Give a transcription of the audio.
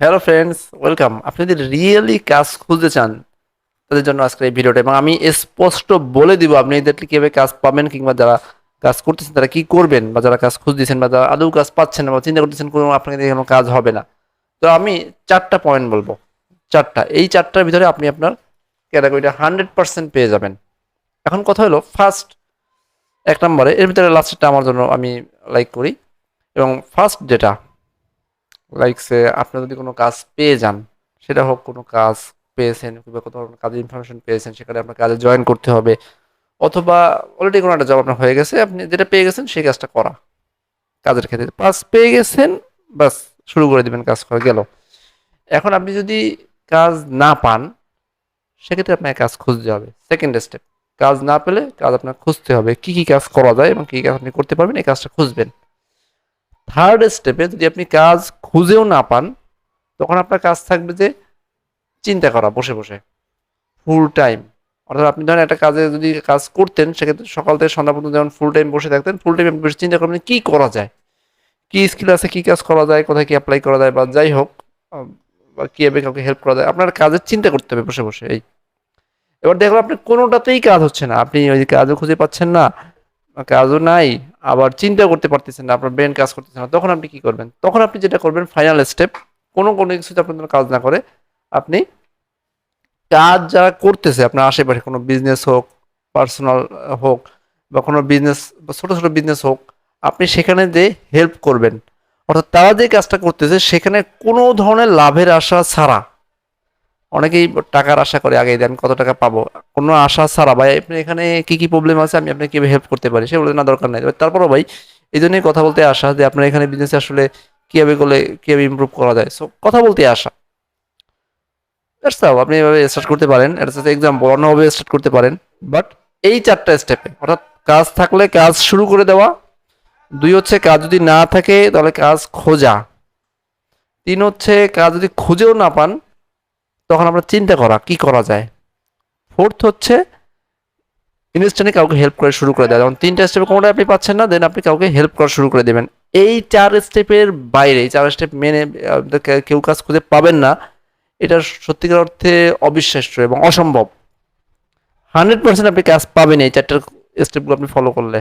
Hello friends, welcome. আপনি যদি really কাজ খুঁজতে চান তাদের জন্য আজকের এই ভিডিওটা, এবং আমি স্পষ্ট বলে দিব আপনি এদেরকে কিভাবে কাজ পাবেন, কিংবা যারা কাজ করতেছেন তারা কি করবেন, বা যারা কাজ খুঁজতেছেন বা যারা আদৌ কাজ পাচ্ছেন না বা চিন্তা করতেছেন কোনো আপনাকে দিয়ে কোনো কাজ হবে না। তো আমি চারটা পয়েন্ট বলবো, চারটা, এই চারটার ভিতরে আপনি আপনার ক্যাটাগরিটা 100% পেয়ে যাবেন। এখন কথা হলো, ফার্স্ট, এক নম্বরে এর ভিতরে লাস্টটা আমার জন্য আমি লাইক করি। এবং ফার্স্ট যেটা লাইকসে, আপনি যদি কোনো কাজ পেয়ে যান, সেটা হোক কোনো কাজ পেয়েছেন কিংবা কোথাও কোনো কাজের ইনফরমেশন পেয়েছেন, সেখানে আপনার কাজে জয়েন করতে হবে, অথবা অলরেডি কোনো একটা জব আপনার হয়ে গেছে, আপনি যেটা পেয়ে গেছেন সেই কাজটা করা। কাজের ক্ষেত্রে পাস পেয়ে গেছেন, বাস শুরু করে দিবেন, কাজ করে গেল। এখন আপনি যদি কাজ না পান, সেক্ষেত্রে আপনাকে কাজ খুঁজতে হবে। সেকেন্ড স্টেপ, কাজ না পেলে কাজ আপনার খুঁজতে হবে, কি কি কাজ করা যায় এবং কি কি কাজ আপনি করতে পারবেন, এই কাজটা খুঁজবেন। থার্ড স্টেপে যদি আপনি কাজ খুঁজেও না পান, তখন আপনার কাজ থাকবে যে চিন্তা করা বসে বসে ফুল টাইম। অর্থাৎ আপনি ধরেন একটা কাজে যদি কাজ করতেন, সেক্ষেত্রে সকাল থেকে সন্ধ্যা পর্যন্ত যেমন ফুল টাইম বসে থাকতেন, ফুল টাইম আপনি বসে চিন্তা করবেন কি করা যায়, কি স্কিল আছে, কি কাজ করা যায়, কোথায় কি অ্যাপ্লাই করা যায়, বা যাই হোক, বা কিভাবে কাউকে হেল্প করা যায়, আপনার কাজের চিন্তা করতে হবে বসে বসে। এই এবার দেখলো আপনি কোনোটাতেই কাজ হচ্ছে না, আপনি ওই কাজও খুঁজে পাচ্ছেন না, কাজও নাই, আবার চিন্তা করতে পারতেছেন না, আপনার ব্রেন কাজ করতেছে না, তখন আপনি কি করবেন? তখন আপনি যেটা করবেন, ফাইনাল স্টেপ, কোনো কোনো কিছুতে আপনার জন্য কাজ না করে, আপনি কাজ যারা করতেছে আপনার আশেপাশে, কোনো বিজনেস হোক, পার্সোনাল হোক, বা কোনো বিজনেস বা ছোট ছোট বিজনেস হোক, আপনি সেখানে যে হেল্প করবেন। অর্থাৎ তারা যে কাজটা করতেছে সেখানে কোনো ধরনের লাভের আশা ছাড়া, অনেকেই টাকার আশা করে আগে দেন কত টাকা পাবো, কোনো আশা ছাড়া, ভাই আপনি এখানে কি কি প্রবলেম আছে, আমি আপনাকে কিভাবে হেল্প করতে পারি, সেগুলো না দরকার নাই। তারপরও ভাই, এই জন্যই কথা বলতে আসা যে আপনার এখানে বিজনেসে আসলে কিভাবে করলে কিভাবে ইমপ্রুভ করা যায়, সো কথা বলতে আসা। দ্যাটস হাউ আপনি এভাবে স্টার্ট করতে পারেন, এটা সাথে এক্সাম্পল অন্যভাবে স্টার্ট করতে পারেন। বাট এই চারটা স্টেপে, অর্থাৎ কাজ থাকলে কাজ শুরু করে দেওয়া, দুই হচ্ছে কাজ যদি না থাকে তাহলে কাজ খোঁজা, তিন হচ্ছে কাজ যদি খুঁজেও না পান তখন আপনার চিন্তা করা কি করা যায়, ফোর্থ হচ্ছে ইনস্ট্যান্টলি কাউকে হেল্প করে শুরু করে দেওয়া। যেমন তিনটা স্টেপে কোনোটা আপনি পাচ্ছেন না, দেন আপনি কাউকে হেল্প করা শুরু করে দেবেন। এই চার স্টেপের বাইরে, এই চার স্টেপ মেনে কেউ কাজ খুঁজে পাবেন না, এটা সত্যিকার অর্থে অবিশ্বাস্য এবং অসম্ভব। 100% আপনি কাজ পাবেন এই চারটার স্টেপগুলো আপনি ফলো করলে।